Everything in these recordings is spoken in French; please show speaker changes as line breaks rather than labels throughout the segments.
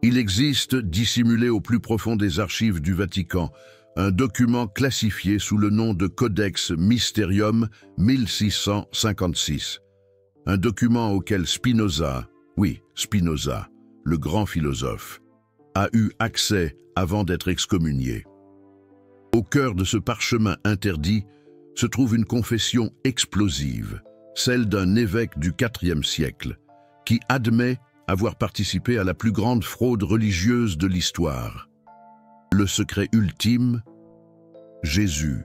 Il existe, dissimulé au plus profond des archives du Vatican, un document classifié sous le nom de Codex Mysterium 1656. Un document auquel Spinoza, oui, Spinoza, le grand philosophe, a eu accès avant d'être excommunié. Au cœur de ce parchemin interdit se trouve une confession explosive, celle d'un évêque du IVe siècle, qui admet avoir participé à la plus grande fraude religieuse de l'histoire. Le secret ultime, Jésus.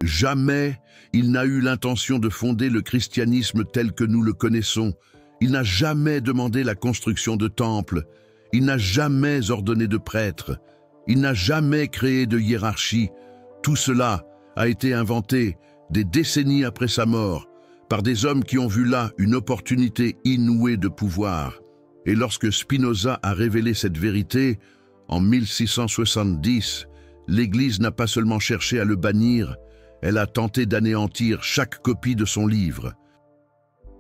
Jamais il n'a eu l'intention de fonder le christianisme tel que nous le connaissons. Il n'a jamais demandé la construction de temples. Il n'a jamais ordonné de prêtres. Il n'a jamais créé de hiérarchie. Tout cela a été inventé des décennies après sa mort par des hommes qui ont vu là une opportunité inouïe de pouvoir. Et lorsque Spinoza a révélé cette vérité, en 1670, l'Église n'a pas seulement cherché à le bannir, elle a tenté d'anéantir chaque copie de son livre.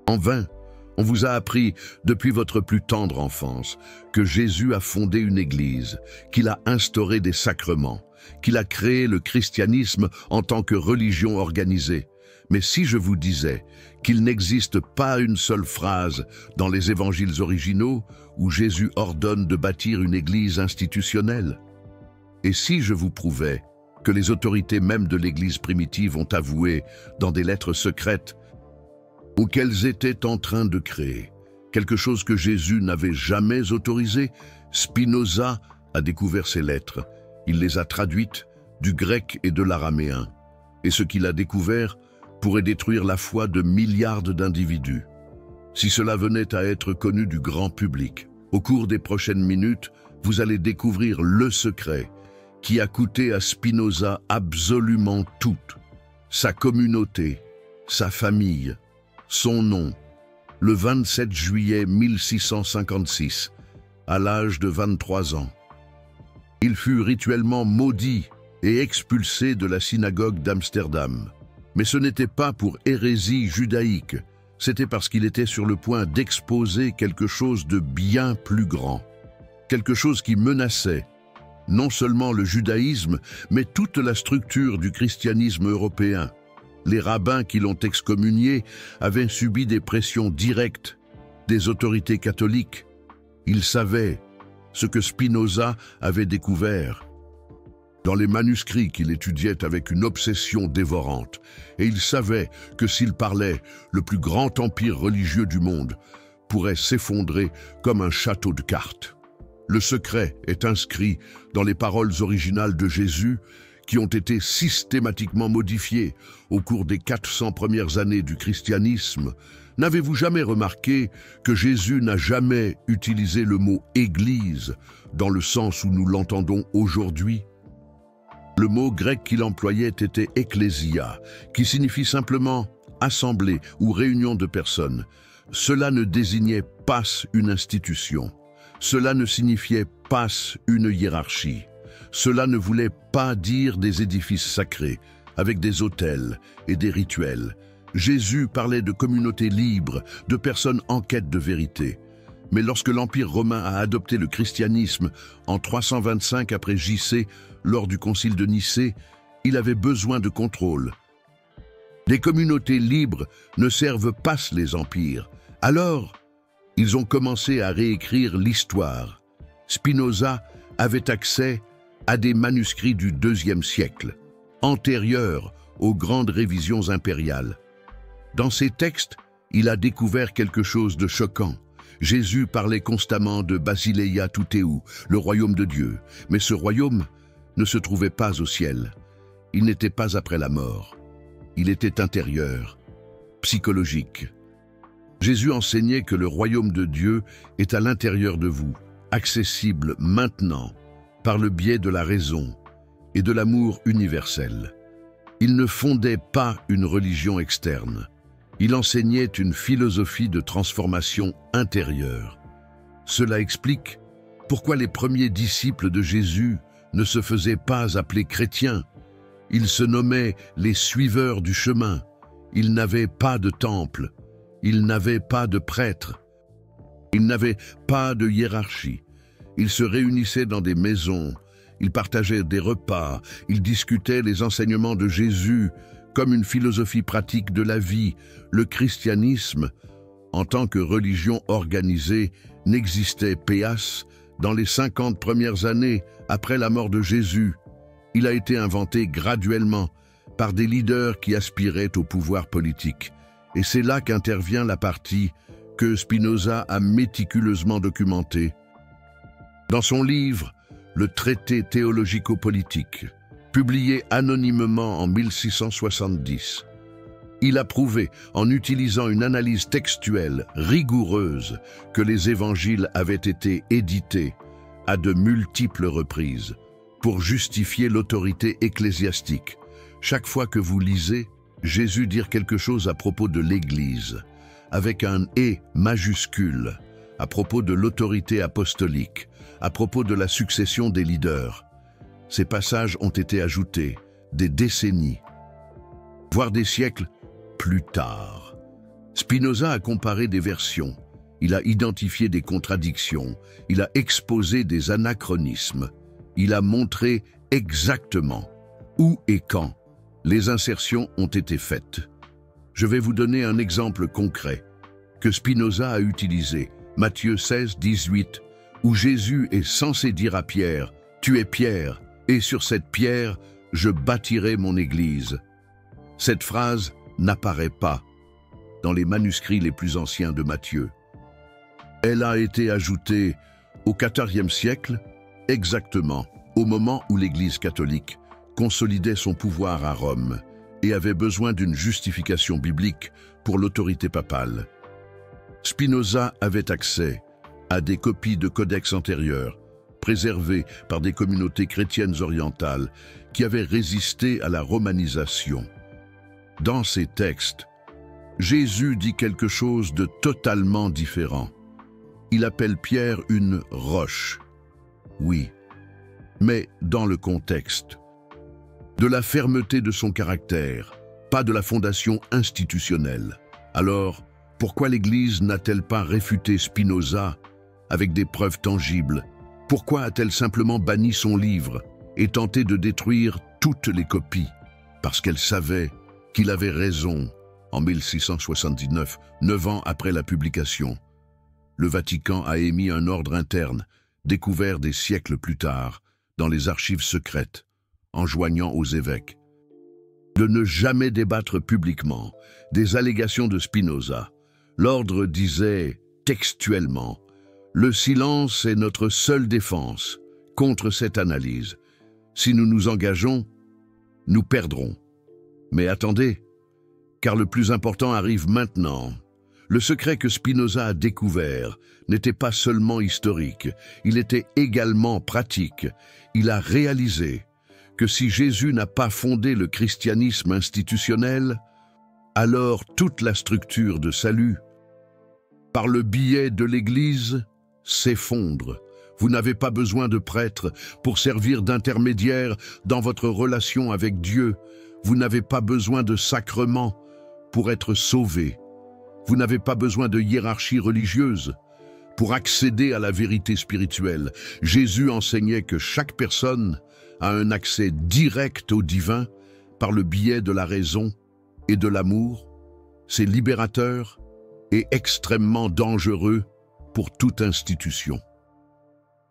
En vain, on vous a appris depuis votre plus tendre enfance que Jésus a fondé une Église, qu'il a instauré des sacrements, qu'il a créé le christianisme en tant que religion organisée. Mais si je vous disais qu'il n'existe pas une seule phrase dans les évangiles originaux où Jésus ordonne de bâtir une église institutionnelle? Et si je vous prouvais que les autorités même de l'église primitive ont avoué, dans des lettres secrètes, ou qu'elles étaient en train de créer quelque chose que Jésus n'avait jamais autorisé? Spinoza a découvert ces lettres. Il les a traduites du grec et de l'araméen. Et ce qu'il a découvert pourrait détruire la foi de milliards d'individus. Si cela venait à être connu du grand public, au cours des prochaines minutes, vous allez découvrir le secret qui a coûté à Spinoza absolument tout: sa communauté, sa famille, son nom, le 27 juillet 1656, à l'âge de 23 ans. Il fut rituellement maudit et expulsé de la synagogue d'Amsterdam. Mais ce n'était pas pour hérésie judaïque, c'était parce qu'il était sur le point d'exposer quelque chose de bien plus grand, quelque chose qui menaçait non seulement le judaïsme, mais toute la structure du christianisme européen. Les rabbins qui l'ont excommunié avaient subi des pressions directes des autorités catholiques. Ils savaient ce que Spinoza avait découvert dans les manuscrits qu'il étudiait avec une obsession dévorante, et il savait que s'il parlait, le plus grand empire religieux du monde pourrait s'effondrer comme un château de cartes. Le secret est inscrit dans les paroles originales de Jésus qui ont été systématiquement modifiées au cours des 400 premières années du christianisme. N'avez-vous jamais remarqué que Jésus n'a jamais utilisé le mot « Église » dans le sens où nous l'entendons aujourd'hui? Le mot grec qu'il employait était « ecclésia », qui signifie simplement « assemblée » ou « réunion de personnes ». Cela ne désignait pas une institution. Cela ne signifiait pas une hiérarchie. Cela ne voulait pas dire des édifices sacrés, avec des autels et des rituels. Jésus parlait de communautés libres, de personnes en quête de vérité. Mais lorsque l'Empire romain a adopté le christianisme en 325 après J.C., lors du concile de Nicée, il avait besoin de contrôle. Les communautés libres ne servent pas les empires. Alors, ils ont commencé à réécrire l'histoire. Spinoza avait accès à des manuscrits du IIe siècle, antérieurs aux grandes révisions impériales. Dans ces textes, il a découvert quelque chose de choquant. Jésus parlait constamment de Basileia Tuteu, le royaume de Dieu, mais ce royaume ne se trouvait pas au ciel. Il n'était pas après la mort. Il était intérieur, psychologique. Jésus enseignait que le royaume de Dieu est à l'intérieur de vous, accessible maintenant par le biais de la raison et de l'amour universel. Il ne fondait pas une religion externe. Il enseignait une philosophie de transformation intérieure. Cela explique pourquoi les premiers disciples de Jésus ne se faisaient pas appeler chrétiens. Ils se nommaient les suiveurs du chemin. Ils n'avaient pas de temple. Ils n'avaient pas de prêtres. Ils n'avaient pas de hiérarchie. Ils se réunissaient dans des maisons, ils partageaient des repas, ils discutaient les enseignements de Jésus comme une philosophie pratique de la vie. Le christianisme, en tant que religion organisée, n'existait péas dans les 50 premières années après la mort de Jésus. Il a été inventé graduellement par des leaders qui aspiraient au pouvoir politique. Et c'est là qu'intervient la partie que Spinoza a méticuleusement documentée. Dans son livre « Le traité théologico-politique », publié anonymement en 1670, il a prouvé, en utilisant une analyse textuelle rigoureuse, que les évangiles avaient été édités à de multiples reprises pour justifier l'autorité ecclésiastique. Chaque fois que vous lisez Jésus dire quelque chose à propos de l'Église, avec un « et » majuscule, à propos de l'autorité apostolique, à propos de la succession des leaders, ces passages ont été ajoutés des décennies, voire des siècles plus tard. Spinoza a comparé des versions, il a identifié des contradictions, il a exposé des anachronismes, il a montré exactement où et quand les insertions ont été faites. Je vais vous donner un exemple concret que Spinoza a utilisé, Matthieu 16, 18, où Jésus est censé dire à Pierre « Tu es Pierre, et sur cette pierre, je bâtirai mon Église ». Cette phrase n'apparaît pas dans les manuscrits les plus anciens de Matthieu. Elle a été ajoutée au XIVe siècle, exactement au moment où l'Église catholique consolidait son pouvoir à Rome et avait besoin d'une justification biblique pour l'autorité papale. Spinoza avait accès à des copies de codex antérieurs, préservés par des communautés chrétiennes orientales qui avaient résisté à la romanisation. Dans ces textes, Jésus dit quelque chose de totalement différent. Il appelle Pierre une roche. Oui, mais dans le contexte de la fermeté de son caractère, pas de la fondation institutionnelle. Alors, pourquoi l'Église n'a-t-elle pas réfuté Spinoza avec des preuves tangibles? Pourquoi a-t-elle simplement banni son livre et tenté de détruire toutes les copies? Parce qu'elle savait qu'il avait raison en 1679, 9 ans après la publication. Le Vatican a émis un ordre interne, découvert des siècles plus tard, dans les archives secrètes, enjoignant aux évêques de ne jamais débattre publiquement des allégations de Spinoza. L'ordre disait textuellement « Le silence est notre seule défense contre cette analyse. Si nous nous engageons, nous perdrons. Mais attendez, car le plus important arrive maintenant. Le secret que Spinoza a découvert n'était pas seulement historique, il était également pratique. Il a réalisé que si Jésus n'a pas fondé le christianisme institutionnel, alors toute la structure de salut, par le biais de l'Église, s'effondre. Vous n'avez pas besoin de prêtres pour servir d'intermédiaire dans votre relation avec Dieu. Vous n'avez pas besoin de sacrements pour être sauvé. Vous n'avez pas besoin de hiérarchie religieuse pour accéder à la vérité spirituelle. Jésus enseignait que chaque personne a un accès direct au divin par le biais de la raison et de l'amour. C'est libérateur et extrêmement dangereux pour toute institution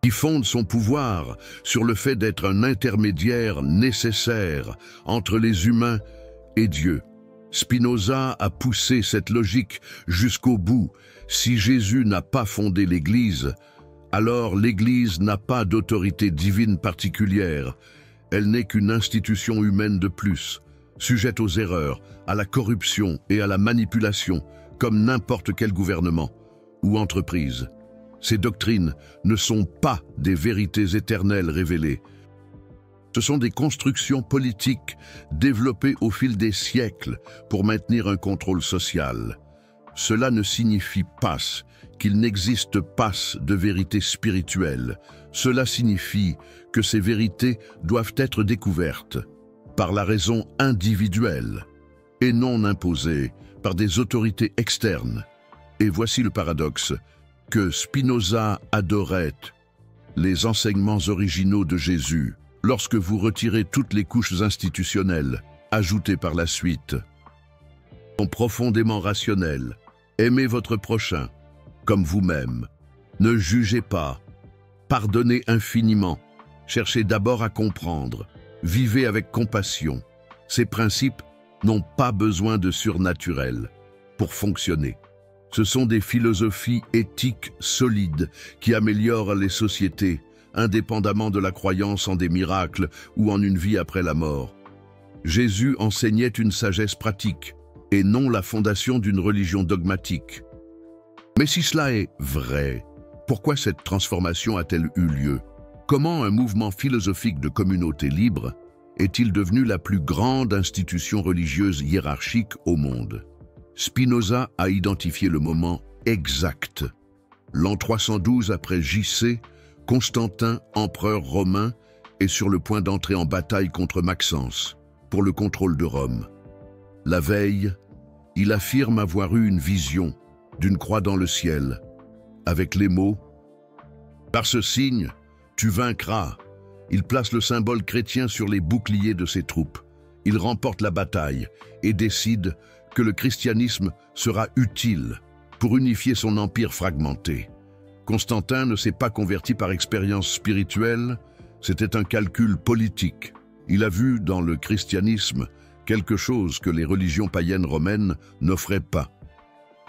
qui fonde son pouvoir sur le fait d'être un intermédiaire nécessaire entre les humains et Dieu. Spinoza a poussé cette logique jusqu'au bout. Si Jésus n'a pas fondé l'Église, alors l'Église n'a pas d'autorité divine particulière. Elle n'est qu'une institution humaine de plus, sujette aux erreurs, à la corruption et à la manipulation, comme n'importe quel gouvernement ou entreprise. Ces doctrines ne sont pas des vérités éternelles révélées. Ce sont des constructions politiques développées au fil des siècles pour maintenir un contrôle social. Cela ne signifie pas qu'il n'existe pas de vérité spirituelle. Cela signifie que ces vérités doivent être découvertes par la raison individuelle et non imposées par des autorités externes. Et voici le paradoxe que Spinoza adorait les enseignements originaux de Jésus, lorsque vous retirez toutes les couches institutionnelles, ajoutées par la suite, sont profondément rationnels. Aimez votre prochain, comme vous-même. Ne jugez pas. Pardonnez infiniment. Cherchez d'abord à comprendre. Vivez avec compassion. Ces principes n'ont pas besoin de surnaturel pour fonctionner. Ce sont des philosophies éthiques solides qui améliorent les sociétés, indépendamment de la croyance en des miracles ou en une vie après la mort. Jésus enseignait une sagesse pratique et non la fondation d'une religion dogmatique. Mais si cela est vrai, pourquoi cette transformation a-t-elle eu lieu? Comment un mouvement philosophique de communauté libre est-il devenu la plus grande institution religieuse hiérarchique au monde? Spinoza a identifié le moment exact. L'an 312 après J.C., Constantin, empereur romain, est sur le point d'entrer en bataille contre Maxence pour le contrôle de Rome. La veille, il affirme avoir eu une vision d'une croix dans le ciel, avec les mots « Par ce signe, tu vaincras ». Il place le symbole chrétien sur les boucliers de ses troupes. Il remporte la bataille et décide que le christianisme sera utile pour unifier son empire fragmenté. Constantin ne s'est pas converti par expérience spirituelle, c'était un calcul politique. Il a vu dans le christianisme quelque chose que les religions païennes romaines n'offraient pas.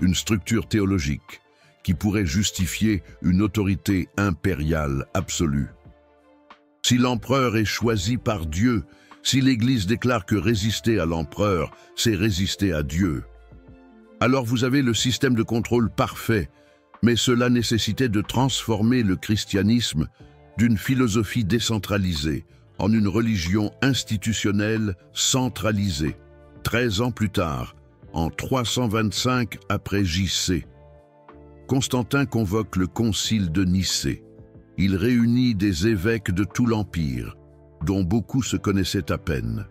Une structure théologique qui pourrait justifier une autorité impériale absolue. Si l'empereur est choisi par Dieu, si l'Église déclare que résister à l'empereur, c'est résister à Dieu, alors vous avez le système de contrôle parfait, mais cela nécessitait de transformer le christianisme d'une philosophie décentralisée en une religion institutionnelle centralisée. 13 ans plus tard, en 325 après J.C., Constantin convoque le concile de Nicée. Il réunit des évêques de tout l'Empire, dont beaucoup se connaissaient à peine,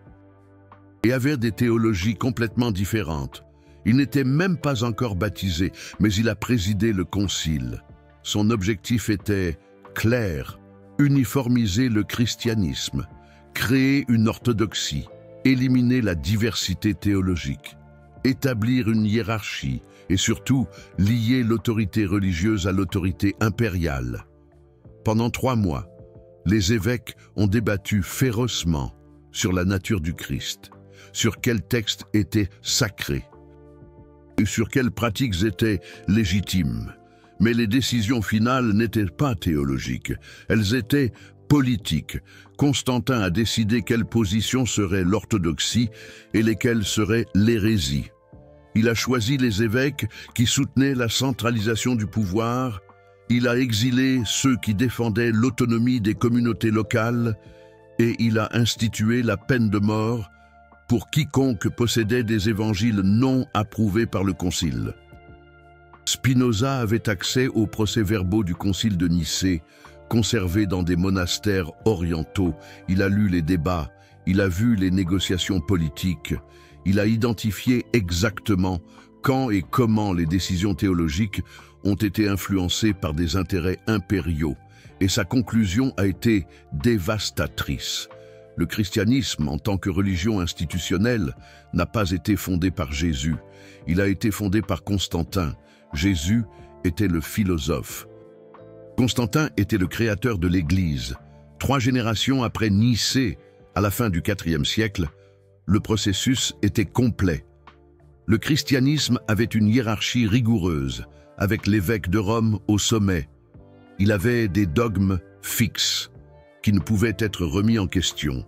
et avaient des théologies complètement différentes. Il n'était même pas encore baptisé, mais il a présidé le concile. Son objectif était clair, uniformiser le christianisme, créer une orthodoxie, éliminer la diversité théologique, établir une hiérarchie et surtout lier l'autorité religieuse à l'autorité impériale. Pendant 3 mois, les évêques ont débattu férocement sur la nature du Christ, sur quels textes étaient sacrés et sur quelles pratiques étaient légitimes. Mais les décisions finales n'étaient pas théologiques, elles étaient politiques. Constantin a décidé quelle position serait l'orthodoxie et lesquelles seraient l'hérésie. Il a choisi les évêques qui soutenaient la centralisation du pouvoir. Il a exilé ceux qui défendaient l'autonomie des communautés locales et il a institué la peine de mort pour quiconque possédait des évangiles non approuvés par le concile. Spinoza avait accès aux procès-verbaux du concile de Nicée, conservés dans des monastères orientaux. Il a lu les débats, il a vu les négociations politiques, il a identifié exactement quand et comment les décisions théologiques ont été influencées par des intérêts impériaux, et sa conclusion a été dévastatrice. Le christianisme, en tant que religion institutionnelle, n'a pas été fondé par Jésus. Il a été fondé par Constantin. Jésus était le philosophe. Constantin était le créateur de l'Église. 3 générations après Nicée, à la fin du IVe siècle, le processus était complet. Le christianisme avait une hiérarchie rigoureuse, avec l'évêque de Rome au sommet. Il avait des dogmes fixes, qui ne pouvaient être remis en question.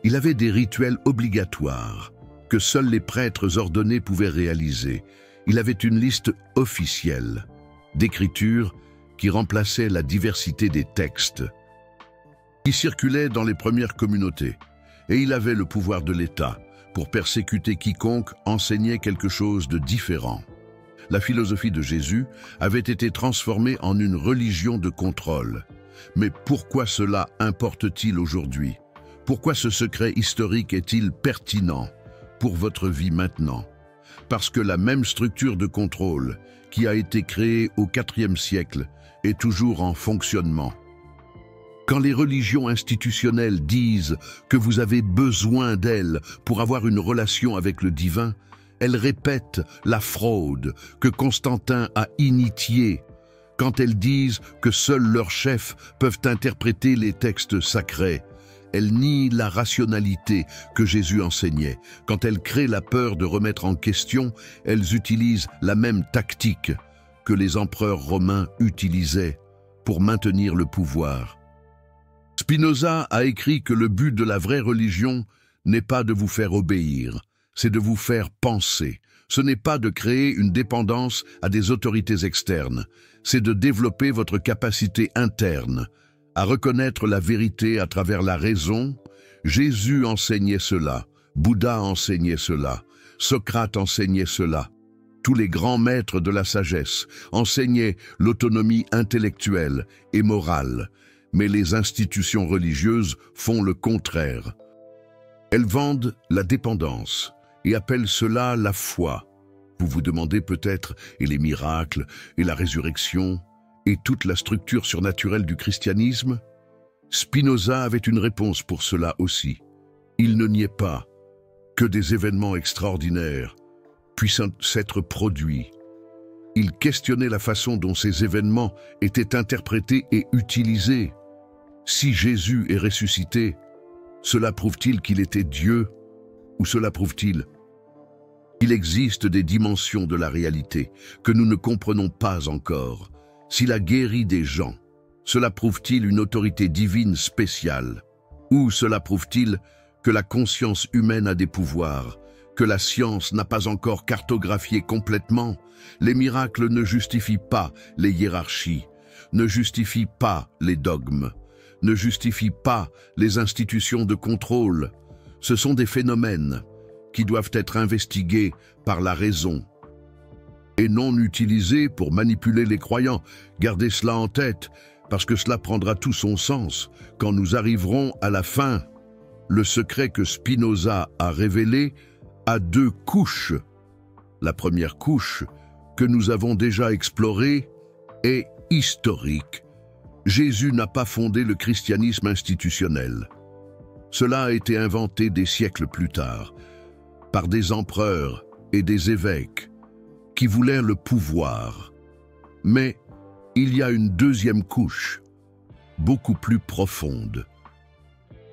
Il avait des rituels obligatoires, que seuls les prêtres ordonnés pouvaient réaliser. Il avait une liste officielle d'écritures qui remplaçait la diversité des textes, qui circulaient dans les premières communautés. Et il avait le pouvoir de l'État pour persécuter quiconque enseignait quelque chose de différent. La philosophie de Jésus avait été transformée en une religion de contrôle. Mais pourquoi cela importe-t-il aujourd'hui? Pourquoi ce secret historique est-il pertinent pour votre vie maintenant? Parce que la même structure de contrôle qui a été créée au IVe siècle est toujours en fonctionnement. Quand les religions institutionnelles disent que vous avez besoin d'elles pour avoir une relation avec le divin, elles répètent la fraude que Constantin a initiée quand elles disent que seuls leurs chefs peuvent interpréter les textes sacrés. Elles nient la rationalité que Jésus enseignait. Quand elles créent la peur de remettre en question, elles utilisent la même tactique que les empereurs romains utilisaient pour maintenir le pouvoir. Spinoza a écrit que le but de la vraie religion n'est pas de vous faire obéir, c'est de vous faire penser. Ce n'est pas de créer une dépendance à des autorités externes, c'est de développer votre capacité interne à reconnaître la vérité à travers la raison. Jésus enseignait cela, Bouddha enseignait cela, Socrate enseignait cela. Tous les grands maîtres de la sagesse enseignaient l'autonomie intellectuelle et morale, mais les institutions religieuses font le contraire. Elles vendent la dépendance et appellent cela la foi. Vous vous demandez peut-être, et les miracles, et la résurrection, et toute la structure surnaturelle du christianisme? Spinoza avait une réponse pour cela aussi. Il ne niait pas que des événements extraordinaires puissent s'être produits. Il questionnait la façon dont ces événements étaient interprétés et utilisés. Si Jésus est ressuscité, cela prouve-t-il qu'il était Dieu, ou cela prouve-t-il qu'il existe des dimensions de la réalité que nous ne comprenons pas encore? S'il a guéri des gens, cela prouve-t-il une autorité divine spéciale? Ou cela prouve-t-il que la conscience humaine a des pouvoirs, que la science n'a pas encore cartographié complètement? Les miracles ne justifient pas les hiérarchies, ne justifient pas les dogmes, ne justifient pas les institutions de contrôle. Ce sont des phénomènes qui doivent être investigués par la raison et non utilisés pour manipuler les croyants. Gardez cela en tête, parce que cela prendra tout son sens quand nous arriverons à la fin. Le secret que Spinoza a révélé a deux couches. La première couche, que nous avons déjà explorée, est historique. Jésus n'a pas fondé le christianisme institutionnel. Cela a été inventé des siècles plus tard, par des empereurs et des évêques qui voulaient le pouvoir. Mais il y a une deuxième couche, beaucoup plus profonde,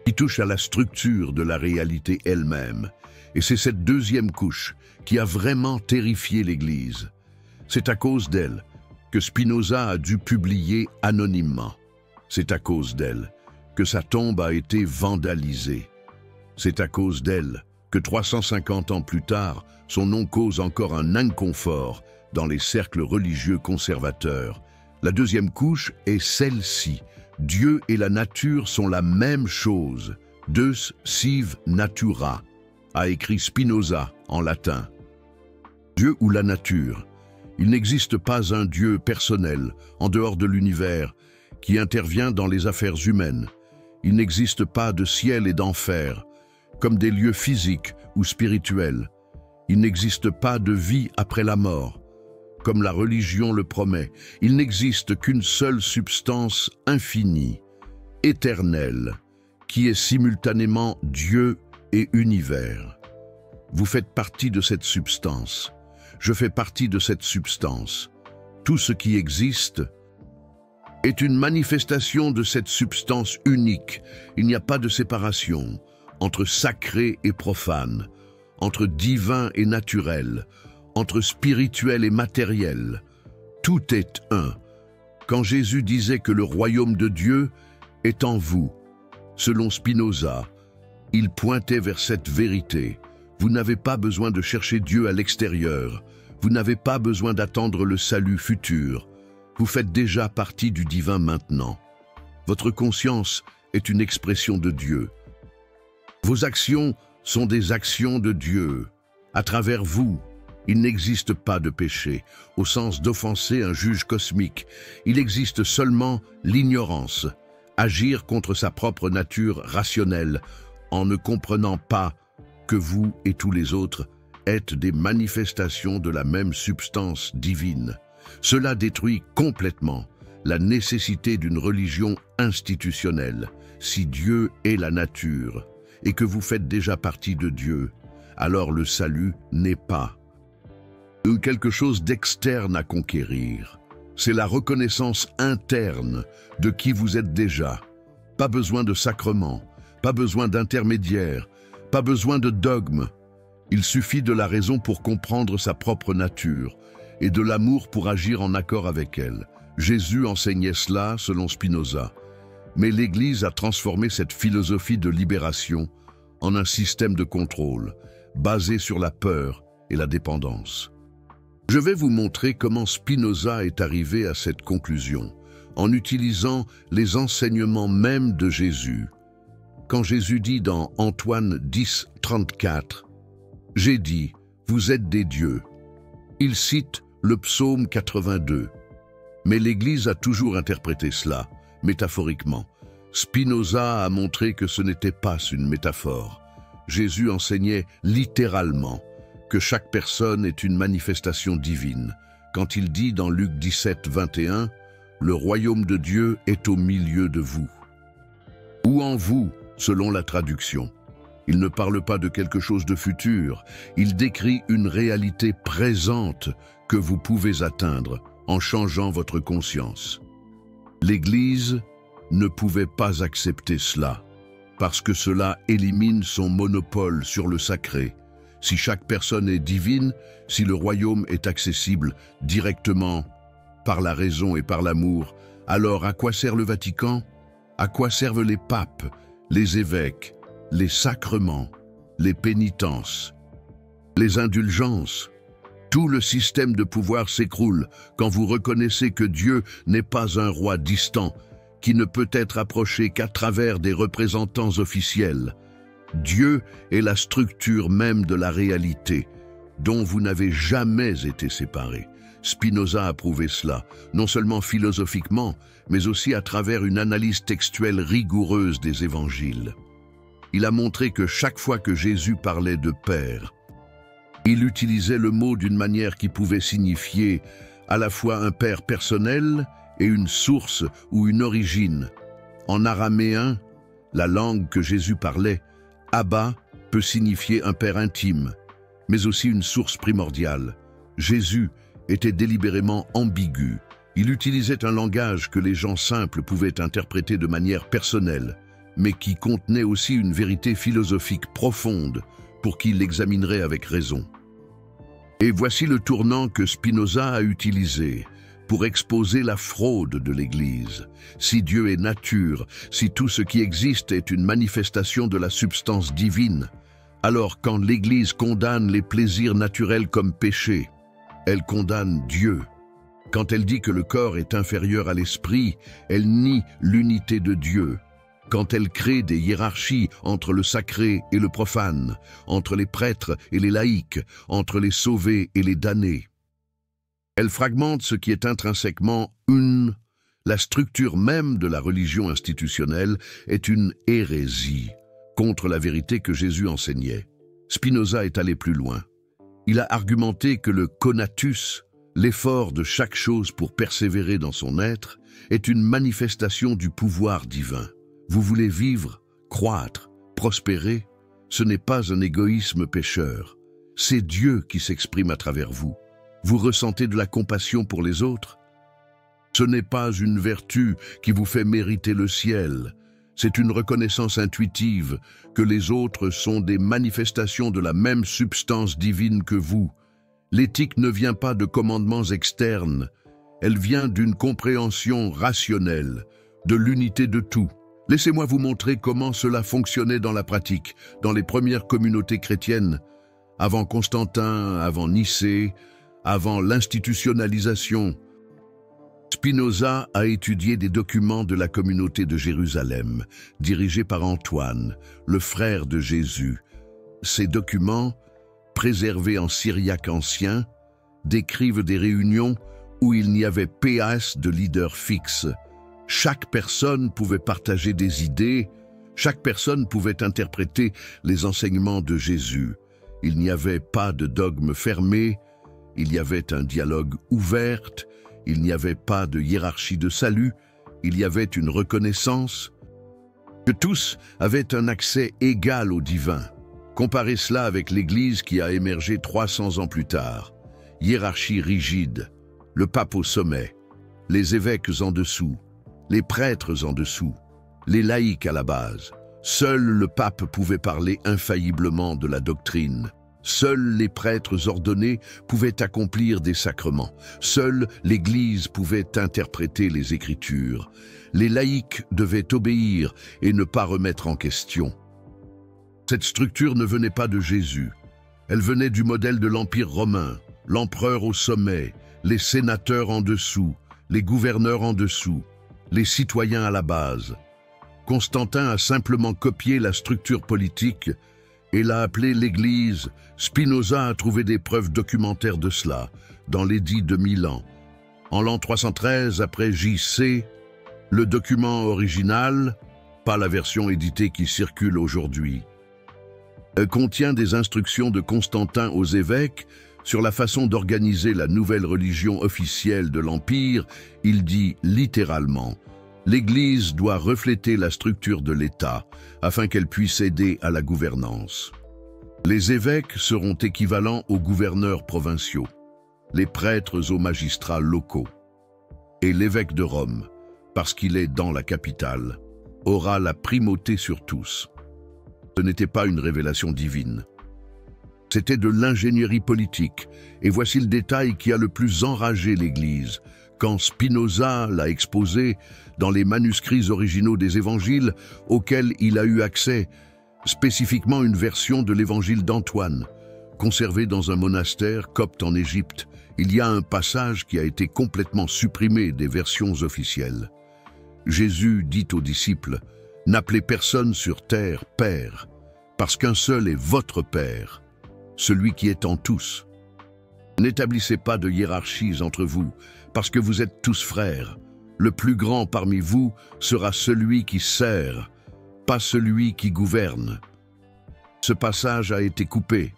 qui touche à la structure de la réalité elle-même. Et c'est cette deuxième couche qui a vraiment terrifié l'Église. C'est à cause d'elle que Spinoza a dû publier anonymement. C'est à cause d'elle que sa tombe a été vandalisée. C'est à cause d'elle que 350 ans plus tard, son nom cause encore un inconfort dans les cercles religieux conservateurs. La deuxième couche est celle-ci. Dieu et la nature sont la même chose. Deus sive natura, a écrit Spinoza en latin. Dieu ou la nature. Il n'existe pas un Dieu personnel, en dehors de l'univers, qui intervient dans les affaires humaines. Il n'existe pas de ciel et d'enfer, comme des lieux physiques ou spirituels. Il n'existe pas de vie après la mort, comme la religion le promet. Il n'existe qu'une seule substance infinie, éternelle, qui est simultanément Dieu et univers. Vous faites partie de cette substance. Je fais partie de cette substance. Tout ce qui existe est une manifestation de cette substance unique. Il n'y a pas de séparation entre sacré et profane, entre divin et naturel, entre spirituel et matériel. Tout est un. Quand Jésus disait que le royaume de Dieu est en vous, selon Spinoza, il pointait vers cette vérité. Vous n'avez pas besoin de chercher Dieu à l'extérieur. Vous n'avez pas besoin d'attendre le salut futur. Vous faites déjà partie du divin maintenant. Votre conscience est une expression de Dieu. Vos actions sont des actions de Dieu. À travers vous, il n'existe pas de péché, au sens d'offenser un juge cosmique. Il existe seulement l'ignorance, agir contre sa propre nature rationnelle, en ne comprenant pas que vous et tous les autres êtes des manifestations de la même substance divine. Cela détruit complètement la nécessité d'une religion institutionnelle. Si Dieu est la nature et que vous faites déjà partie de Dieu, alors le salut n'est pas quelque chose d'externe à conquérir. C'est la reconnaissance interne de qui vous êtes déjà. Pas besoin de sacrement, pas besoin d'intermédiaire, pas besoin de dogme. Il suffit de la raison pour comprendre sa propre nature et de l'amour pour agir en accord avec elle. Jésus enseignait cela selon Spinoza. Mais l'Église a transformé cette philosophie de libération en un système de contrôle, basé sur la peur et la dépendance. Je vais vous montrer comment Spinoza est arrivé à cette conclusion, en utilisant les enseignements mêmes de Jésus. Quand Jésus dit dans Antoine 10, 34, « J'ai dit, vous êtes des dieux », il cite le psaume 82. Mais l'Église a toujours interprété cela, métaphoriquement. Spinoza a montré que ce n'était pas une métaphore. Jésus enseignait littéralement que chaque personne est une manifestation divine, quand il dit dans Luc 17, 21, « Le royaume de Dieu est au milieu de vous » ou en vous, selon la traduction. Il ne parle pas de quelque chose de futur, il décrit une réalité présente que vous pouvez atteindre en changeant votre conscience. L'Église ne pouvait pas accepter cela, parce que cela élimine son monopole sur le sacré. Si chaque personne est divine, si le royaume est accessible directement par la raison et par l'amour, alors à quoi sert le Vatican? À quoi servent les papes, les évêques, les sacrements, les pénitences, les indulgences? Tout le système de pouvoir s'écroule quand vous reconnaissez que Dieu n'est pas un roi distant, qui ne peut être approché qu'à travers des représentants officiels. Dieu est la structure même de la réalité, dont vous n'avez jamais été séparés. Spinoza a prouvé cela, non seulement philosophiquement, mais aussi à travers une analyse textuelle rigoureuse des évangiles. Il a montré que chaque fois que Jésus parlait de Père, il utilisait le mot d'une manière qui pouvait signifier à la fois un Père personnel et une source ou une origine. En araméen, la langue que Jésus parlait, Abba peut signifier un père intime, mais aussi une source primordiale. Jésus était délibérément ambigu. Il utilisait un langage que les gens simples pouvaient interpréter de manière personnelle, mais qui contenait aussi une vérité philosophique profonde pour qui l'examinerait avec raison. Et voici le tournant que Spinoza a utilisé pour exposer la fraude de l'Église. Si Dieu est nature, si tout ce qui existe est une manifestation de la substance divine, alors quand l'Église condamne les plaisirs naturels comme péché, elle condamne Dieu. Quand elle dit que le corps est inférieur à l'esprit, elle nie l'unité de Dieu. Quand elle crée des hiérarchies entre le sacré et le profane, entre les prêtres et les laïcs, entre les sauvés et les damnés, elle fragmente ce qui est intrinsèquement une. La structure même de la religion institutionnelle est une hérésie contre la vérité que Jésus enseignait. Spinoza est allé plus loin. Il a argumenté que le conatus, l'effort de chaque chose pour persévérer dans son être, est une manifestation du pouvoir divin. Vous voulez vivre, croître, prospérer? Ce n'est pas un égoïsme pécheur. C'est Dieu qui s'exprime à travers vous. Vous ressentez de la compassion pour les autres? Ce n'est pas une vertu qui vous fait mériter le ciel. C'est une reconnaissance intuitive que les autres sont des manifestations de la même substance divine que vous. L'éthique ne vient pas de commandements externes. Elle vient d'une compréhension rationnelle, de l'unité de tout. Laissez-moi vous montrer comment cela fonctionnait dans la pratique, dans les premières communautés chrétiennes, avant Constantin, avant Nicée, avant l'institutionnalisation. Spinoza a étudié des documents de la communauté de Jérusalem, dirigés par Antoine, le frère de Jésus. Ces documents, préservés en syriaque ancien, décrivent des réunions où il n'y avait pas de leader fixe. Chaque personne pouvait partager des idées, chaque personne pouvait interpréter les enseignements de Jésus. Il n'y avait pas de dogme fermé, il y avait un dialogue ouvert, Il n'y avait pas de hiérarchie de salut, il y avait une reconnaissance que tous avaient un accès égal au divin. Comparez cela avec l'Église qui a émergé 300 ans plus tard. Hiérarchie rigide, le pape au sommet, les évêques en dessous, les prêtres en dessous, les laïcs à la base. Seul le pape pouvait parler infailliblement de la doctrine. Seuls les prêtres ordonnés pouvaient accomplir des sacrements. Seule l'Église pouvait interpréter les Écritures. Les laïcs devaient obéir et ne pas remettre en question. Cette structure ne venait pas de Jésus. Elle venait du modèle de l'Empire romain, l'empereur au sommet, les sénateurs en dessous, les gouverneurs en dessous, les citoyens à la base. Constantin a simplement copié la structure politique et l'a appelée l'Église. Spinoza a trouvé des preuves documentaires de cela dans l'édit de Milan. En l'an 313 après J.C., le document original, pas la version éditée qui circule aujourd'hui, contient des instructions de Constantin aux évêques sur la façon d'organiser la nouvelle religion officielle de l'Empire. Il dit littéralement: l'Église doit refléter la structure de l'État afin qu'elle puisse aider à la gouvernance. Les évêques seront équivalents aux gouverneurs provinciaux, les prêtres aux magistrats locaux. Et l'évêque de Rome, parce qu'il est dans la capitale, aura la primauté sur tous. Ce n'était pas une révélation divine. C'était de l'ingénierie politique, et voici le détail qui a le plus enragé l'Église. Quand Spinoza l'a exposé dans les manuscrits originaux des évangiles auxquels il a eu accès, spécifiquement une version de l'évangile d'Antoine, conservée dans un monastère copte en Égypte, il y a un passage qui a été complètement supprimé des versions officielles. Jésus dit aux disciples: « N'appelez personne sur terre Père, parce qu'un seul est votre Père, celui qui est en tous. N'établissez pas de hiérarchies entre vous, parce que vous êtes tous frères. Le plus grand parmi vous sera celui qui sert, pas celui qui gouverne. » Ce passage a été coupé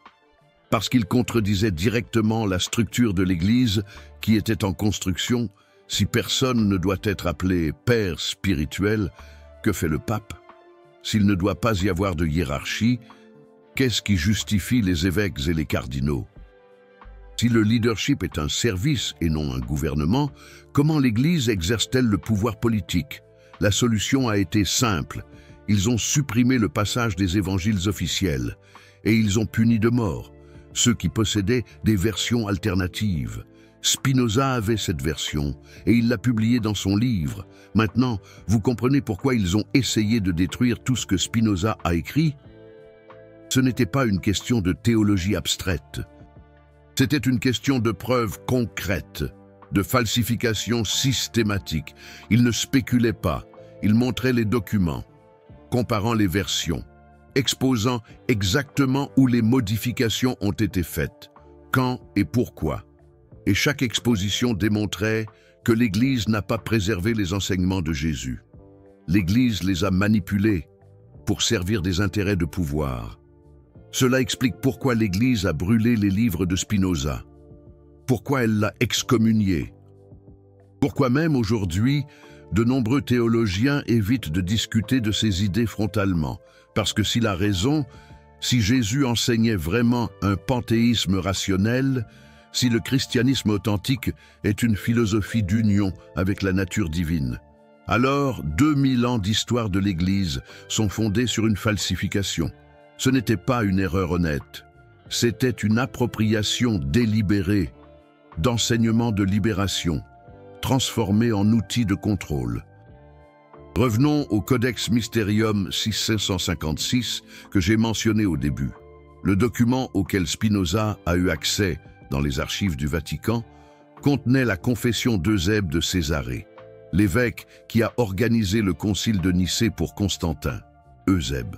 parce qu'il contredisait directement la structure de l'Église qui était en construction. Si personne ne doit être appelé père spirituel, que fait le pape? S'il ne doit pas y avoir de hiérarchie, qu'est-ce qui justifie les évêques et les cardinaux? Si le leadership est un service et non un gouvernement, comment l'Église exerce-t-elle le pouvoir politique? La solution a été simple. Ils ont supprimé le passage des évangiles officiels et ils ont puni de mort ceux qui possédaient des versions alternatives. Spinoza avait cette version et il l'a publiée dans son livre. Maintenant, vous comprenez pourquoi ils ont essayé de détruire tout ce que Spinoza a écrit? Ce n'était pas une question de théologie abstraite. C'était une question de preuves concrètes, de falsification systématique. Ils ne spéculaient pas, ils montraient les documents, comparant les versions, exposant exactement où les modifications ont été faites, quand et pourquoi. Et chaque exposition démontrait que l'Église n'a pas préservé les enseignements de Jésus. L'Église les a manipulés pour servir des intérêts de pouvoir. Cela explique pourquoi l'Église a brûlé les livres de Spinoza, pourquoi elle l'a excommunié, pourquoi même aujourd'hui, de nombreux théologiens évitent de discuter de ces idées frontalement, parce que s'il a raison, si Jésus enseignait vraiment un panthéisme rationnel, si le christianisme authentique est une philosophie d'union avec la nature divine, alors 2000 ans d'histoire de l'Église sont fondés sur une falsification. Ce n'était pas une erreur honnête, c'était une appropriation délibérée d'enseignements de libération, transformés en outils de contrôle. Revenons au Codex Mysterium 6556 que j'ai mentionné au début. Le document auquel Spinoza a eu accès dans les archives du Vatican contenait la confession d'Eusèbe de Césarée, l'évêque qui a organisé le concile de Nicée pour Constantin. Eusèbe,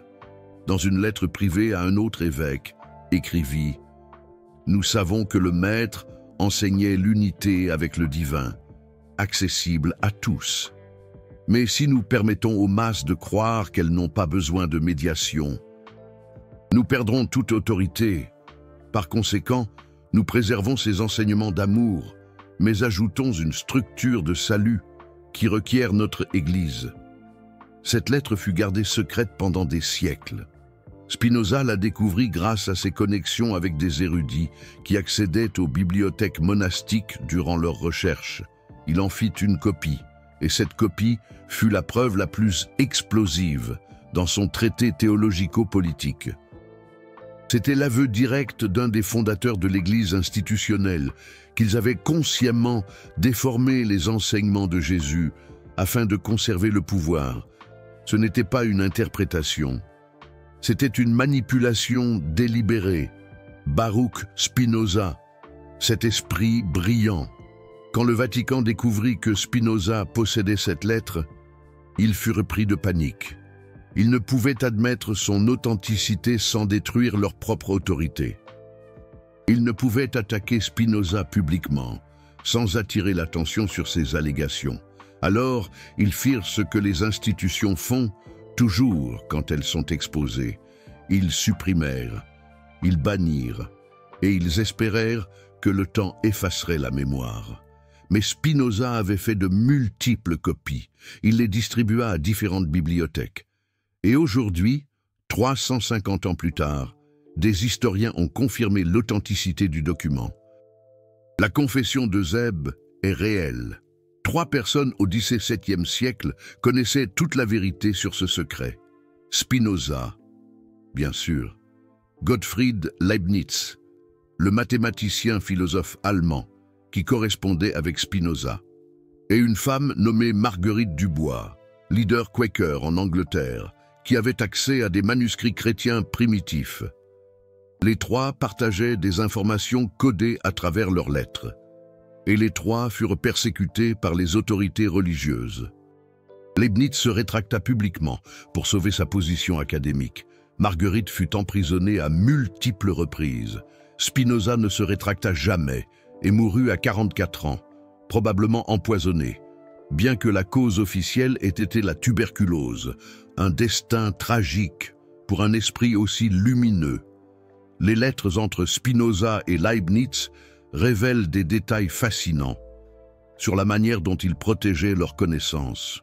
dans une lettre privée à un autre évêque, écrivit « Nous savons que le Maître enseignait l'unité avec le divin, accessible à tous. Mais si nous permettons aux masses de croire qu'elles n'ont pas besoin de médiation, nous perdrons toute autorité. Par conséquent, nous préservons ces enseignements d'amour, mais ajoutons une structure de salut qui requiert notre Église. Cette lettre fut gardée secrète pendant des siècles. Spinoza la découvrit grâce à ses connexions avec des érudits qui accédaient aux bibliothèques monastiques durant leurs recherches. Il en fit une copie, et cette copie fut la preuve la plus explosive dans son traité théologico-politique. C'était l'aveu direct d'un des fondateurs de l'Église institutionnelle qu'ils avaient consciemment déformé les enseignements de Jésus afin de conserver le pouvoir. Ce n'était pas une interprétation, c'était une manipulation délibérée. Baruch Spinoza, cet esprit brillant. Quand le Vatican découvrit que Spinoza possédait cette lettre, il fut repris de panique. Ils ne pouvaient admettre son authenticité sans détruire leur propre autorité. Ils ne pouvaient attaquer Spinoza publiquement, sans attirer l'attention sur ses allégations. Alors, ils firent ce que les institutions font toujours quand elles sont exposées. Ils supprimèrent, ils bannirent, et ils espérèrent que le temps effacerait la mémoire. Mais Spinoza avait fait de multiples copies. Il les distribua à différentes bibliothèques. Et aujourd'hui, 350 ans plus tard, des historiens ont confirmé l'authenticité du document. La confession d'Eusèbe est réelle. 3 personnes au XVIIe siècle connaissaient toute la vérité sur ce secret. Spinoza, bien sûr, Gottfried Leibniz, le mathématicien philosophe allemand qui correspondait avec Spinoza, et une femme nommée Marguerite Dubois, leader Quaker en Angleterre, qui avait accès à des manuscrits chrétiens primitifs. Les 3 partageaient des informations codées à travers leurs lettres, et les 3 furent persécutés par les autorités religieuses. Leibniz se rétracta publiquement pour sauver sa position académique. Marguerite fut emprisonnée à multiples reprises. Spinoza ne se rétracta jamais et mourut à 44 ans, probablement empoisonné, bien que la cause officielle ait été la tuberculose, un destin tragique pour un esprit aussi lumineux. Les lettres entre Spinoza et Leibniz révèlent des détails fascinants sur la manière dont ils protégeaient leurs connaissances.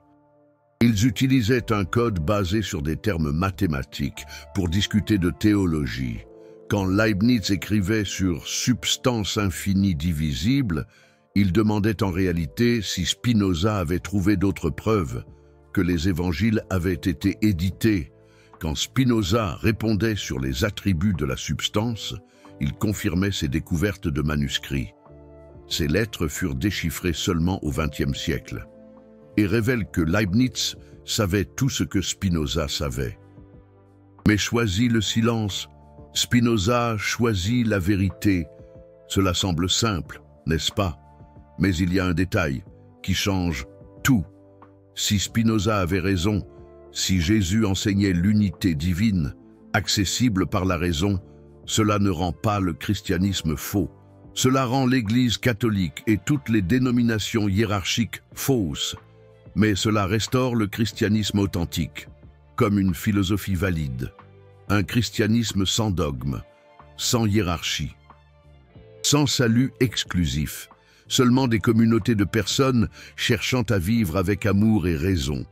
Ils utilisaient un code basé sur des termes mathématiques pour discuter de théologie. Quand Leibniz écrivait sur « substance infinie divisible », il demandait en réalité si Spinoza avait trouvé d'autres preuves que les évangiles avaient été édités. Quand Spinoza répondait sur les attributs de la substance, il confirmait ses découvertes de manuscrits. Ces lettres furent déchiffrées seulement au XXe siècle et révèlent que Leibniz savait tout ce que Spinoza savait. Mais choisit le silence, Spinoza choisit la vérité. Cela semble simple, n'est-ce pas? Mais il y a un détail qui change tout. Si Spinoza avait raison, si Jésus enseignait l'unité divine, accessible par la raison, cela ne rend pas le christianisme faux. Cela rend l'Église catholique et toutes les dénominations hiérarchiques fausses. Mais cela restaure le christianisme authentique, comme une philosophie valide. Un christianisme sans dogme, sans hiérarchie, sans salut exclusif, seulement des communautés de personnes cherchant à vivre avec amour et raison.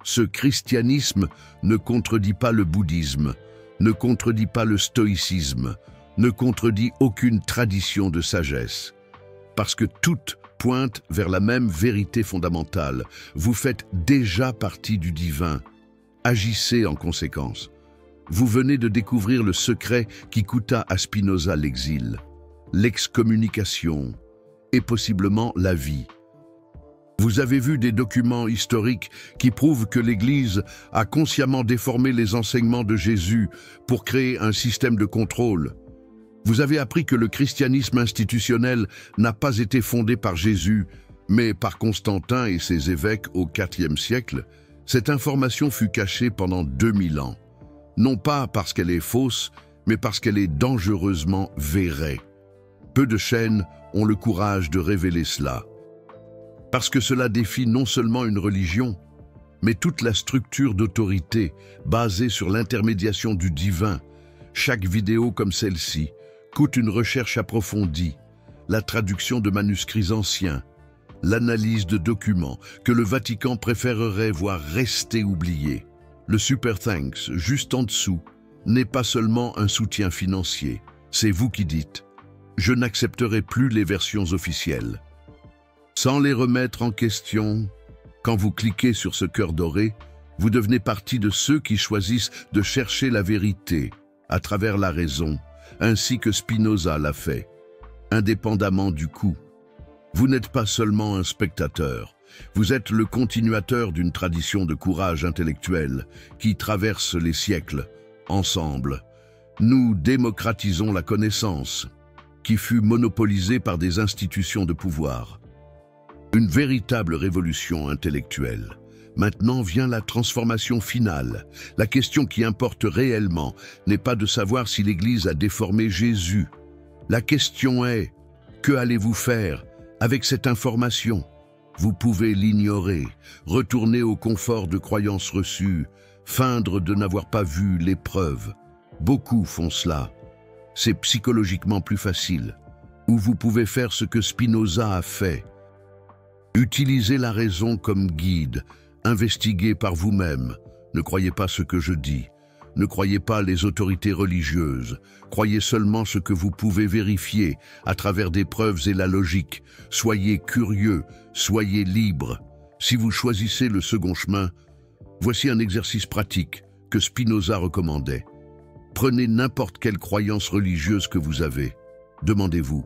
Ce christianisme ne contredit pas le bouddhisme, ne contredit pas le stoïcisme, ne contredit aucune tradition de sagesse, parce que toutes pointent vers la même vérité fondamentale. Vous faites déjà partie du divin. Agissez en conséquence. Vous venez de découvrir le secret qui coûta à Spinoza l'exil, l'excommunication et possiblement la vie. Vous avez vu des documents historiques qui prouvent que l'Église a consciemment déformé les enseignements de Jésus pour créer un système de contrôle. Vous avez appris que le christianisme institutionnel n'a pas été fondé par Jésus, mais par Constantin et ses évêques au IVe siècle. Cette information fut cachée pendant 2000 ans. Non pas parce qu'elle est fausse, mais parce qu'elle est dangereusement vraie. Peu de chaînes ont le courage de révéler cela. Parce que cela défie non seulement une religion, mais toute la structure d'autorité basée sur l'intermédiation du divin. Chaque vidéo comme celle-ci coûte une recherche approfondie, la traduction de manuscrits anciens, l'analyse de documents que le Vatican préférerait voir rester oubliés. Le Super Thanks, juste en dessous, n'est pas seulement un soutien financier. C'est vous qui dites « Je n'accepterai plus les versions officielles ». Sans les remettre en question, quand vous cliquez sur ce cœur doré, vous devenez partie de ceux qui choisissent de chercher la vérité à travers la raison, ainsi que Spinoza l'a fait, indépendamment du coût. Vous n'êtes pas seulement un spectateur, vous êtes le continuateur d'une tradition de courage intellectuel qui traverse les siècles. Ensemble, nous démocratisons la connaissance, qui fut monopolisée par des institutions de pouvoir. Une véritable révolution intellectuelle. Maintenant vient la transformation finale. La question qui importe réellement n'est pas de savoir si l'Église a déformé Jésus. La question est, que allez-vous faire avec cette information? Vous pouvez l'ignorer, retourner au confort de croyances reçues, feindre de n'avoir pas vu les preuves. Beaucoup font cela. C'est psychologiquement plus facile. Ou vous pouvez faire ce que Spinoza a fait. Utilisez la raison comme guide, investiguez par vous-même. Ne croyez pas ce que je dis. Ne croyez pas les autorités religieuses. Croyez seulement ce que vous pouvez vérifier à travers des preuves et la logique. Soyez curieux, soyez libre. Si vous choisissez le second chemin, voici un exercice pratique que Spinoza recommandait. Prenez n'importe quelle croyance religieuse que vous avez. Demandez-vous,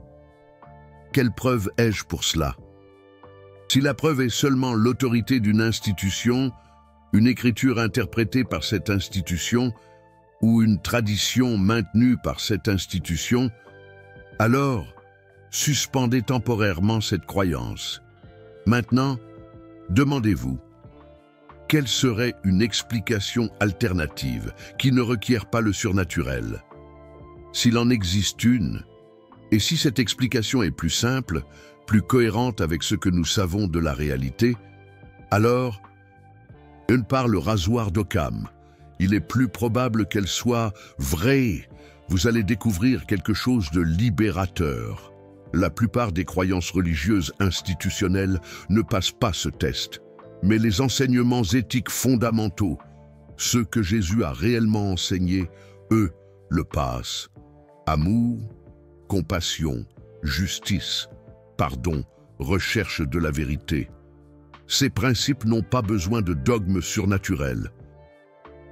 quelle preuve ai-je pour cela? Si la preuve est seulement l'autorité d'une institution, une écriture interprétée par cette institution ou une tradition maintenue par cette institution, alors suspendez temporairement cette croyance. Maintenant, demandez-vous, quelle serait une explication alternative qui ne requiert pas le surnaturel? S'il en existe une, et si cette explication est plus simple, plus cohérente avec ce que nous savons de la réalité, alors, une part le rasoir d'Occam. Il est plus probable qu'elle soit vraie. Vous allez découvrir quelque chose de libérateur. La plupart des croyances religieuses institutionnelles ne passent pas ce test. Mais les enseignements éthiques fondamentaux, ceux que Jésus a réellement enseignés, eux, le passent. Amour, compassion, justice, pardon, recherche de la vérité. Ces principes n'ont pas besoin de dogmes surnaturels.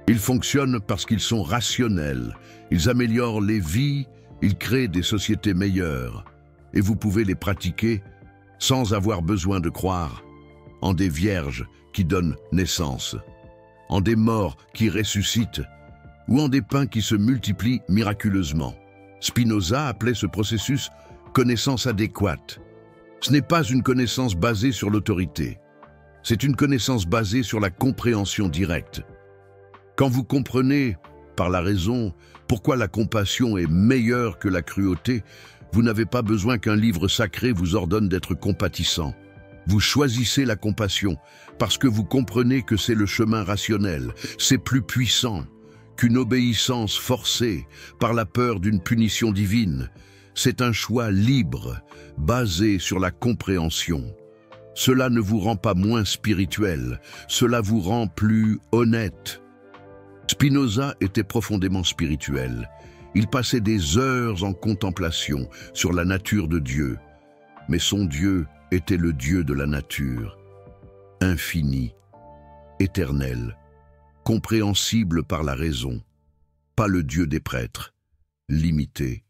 Ils fonctionnent parce qu'ils sont rationnels. Ils améliorent les vies, ils créent des sociétés meilleures. Et vous pouvez les pratiquer sans avoir besoin de croire en des vierges qui donnent naissance, en des morts qui ressuscitent, ou en des pains qui se multiplient miraculeusement. Spinoza appelait ce processus « connaissance adéquate ». Ce n'est pas une connaissance basée sur l'autorité, c'est une connaissance basée sur la compréhension directe. Quand vous comprenez, par la raison, pourquoi la compassion est meilleure que la cruauté, vous n'avez pas besoin qu'un livre sacré vous ordonne d'être compatissant. Vous choisissez la compassion parce que vous comprenez que c'est le chemin rationnel, c'est plus puissant qu'une obéissance forcée par la peur d'une punition divine. C'est un choix libre, basé sur la compréhension. Cela ne vous rend pas moins spirituel, cela vous rend plus honnête. Spinoza était profondément spirituel. Il passait des heures en contemplation sur la nature de Dieu. Mais son Dieu était le Dieu de la nature, infini, éternel, compréhensible par la raison, pas le Dieu des prêtres, limité,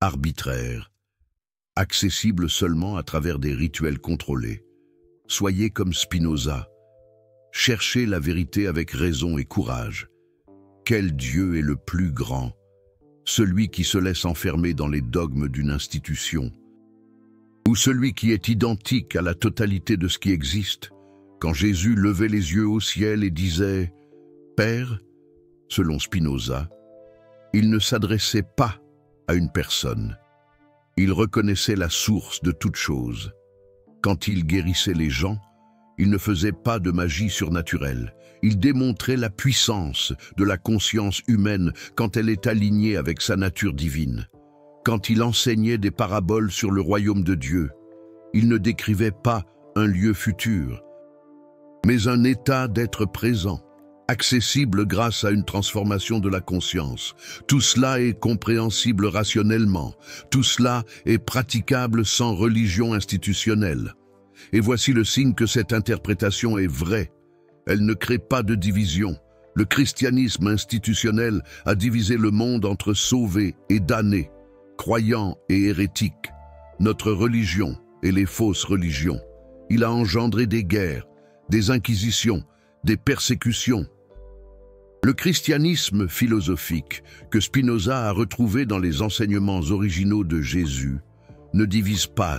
arbitraire, accessible seulement à travers des rituels contrôlés. Soyez comme Spinoza, cherchez la vérité avec raison et courage. Quel Dieu est le plus grand? Celui qui se laisse enfermer dans les dogmes d'une institution, ou celui qui est identique à la totalité de ce qui existe? Quand Jésus levait les yeux au ciel et disait « Père », selon Spinoza, il ne s'adressait pas à une personne. Il reconnaissait la source de toute chose. Quand il guérissait les gens, il ne faisait pas de magie surnaturelle. Il démontrait la puissance de la conscience humaine quand elle est alignée avec sa nature divine. Quand il enseignait des paraboles sur le royaume de Dieu, il ne décrivait pas un lieu futur, mais un état d'être présent, accessible grâce à une transformation de la conscience. Tout cela est compréhensible rationnellement, tout cela est praticable sans religion institutionnelle. Et voici le signe que cette interprétation est vraie. Elle ne crée pas de division. Le christianisme institutionnel a divisé le monde entre sauvés et damnés, croyants et hérétiques, notre religion et les fausses religions. Il a engendré des guerres, des inquisitions, des persécutions. Le christianisme philosophique que Spinoza a retrouvé dans les enseignements originaux de Jésus ne divise pas,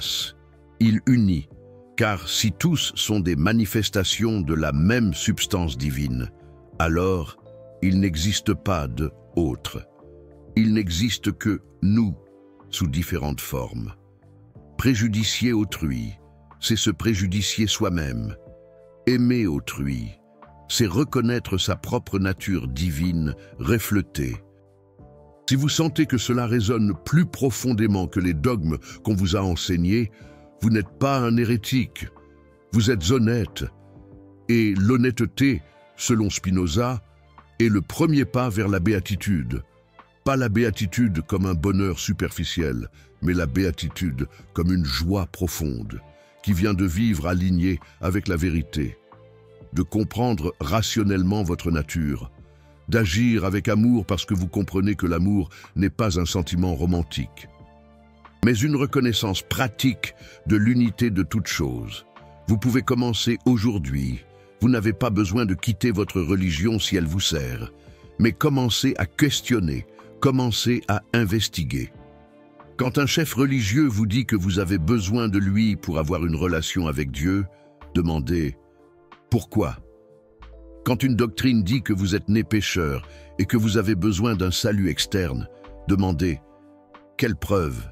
il unit, car si tous sont des manifestations de la même substance divine, alors il n'existe pas de « autre ». Il n'existe que nous, sous différentes formes. Préjudicier autrui, c'est se préjudicier soi-même. Aimer autrui, c'est reconnaître sa propre nature divine reflétée. Si vous sentez que cela résonne plus profondément que les dogmes qu'on vous a enseignés, vous n'êtes pas un hérétique, vous êtes honnête. Et l'honnêteté, selon Spinoza, est le premier pas vers la béatitude. Pas la béatitude comme un bonheur superficiel, mais la béatitude comme une joie profonde, qui vient de vivre aligné avec la vérité, de comprendre rationnellement votre nature, d'agir avec amour parce que vous comprenez que l'amour n'est pas un sentiment romantique, mais une reconnaissance pratique de l'unité de toutes choses. Vous pouvez commencer aujourd'hui. Vous n'avez pas besoin de quitter votre religion si elle vous sert, mais commencez à questionner, commencez à investiguer. Quand un chef religieux vous dit que vous avez besoin de lui pour avoir une relation avec Dieu, demandez « Pourquoi ?» Quand une doctrine dit que vous êtes né pécheur et que vous avez besoin d'un salut externe, demandez « Quelle preuve ?»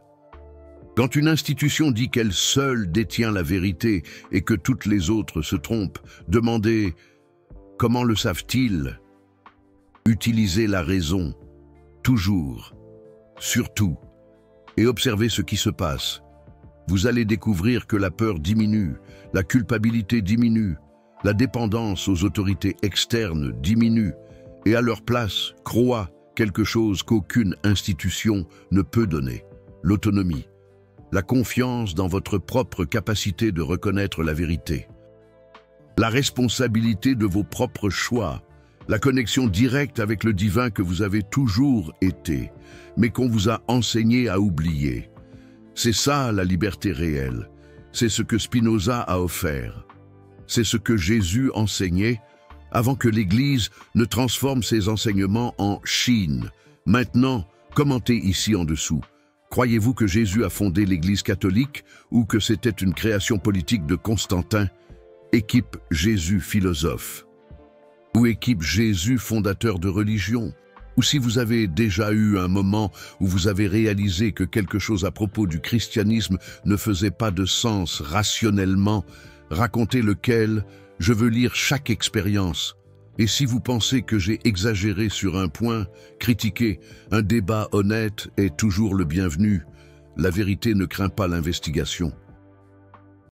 Quand une institution dit qu'elle seule détient la vérité et que toutes les autres se trompent, demandez « Comment le savent-ils ?» Utilisez la raison, toujours, surtout, et observez ce qui se passe. Vous allez découvrir que la peur diminue, la culpabilité diminue, la dépendance aux autorités externes diminue, et à leur place, croît quelque chose qu'aucune institution ne peut donner, l'autonomie. La confiance dans votre propre capacité de reconnaître la vérité. La responsabilité de vos propres choix, la connexion directe avec le divin que vous avez toujours été, mais qu'on vous a enseigné à oublier. C'est ça la liberté réelle, c'est ce que Spinoza a offert. C'est ce que Jésus enseignait avant que l'Église ne transforme ses enseignements en Chine. Maintenant, commentez ici en dessous. Croyez-vous que Jésus a fondé l'Église catholique ou que c'était une création politique de Constantin? Équipe Jésus philosophe. Ou équipe Jésus fondateur de religion? Ou si vous avez déjà eu un moment où vous avez réalisé que quelque chose à propos du christianisme ne faisait pas de sens rationnellement, racontez lequel, je veux lire chaque expérience. Et si vous pensez que j'ai exagéré sur un point, critiquez, un débat honnête est toujours le bienvenu. La vérité ne craint pas l'investigation.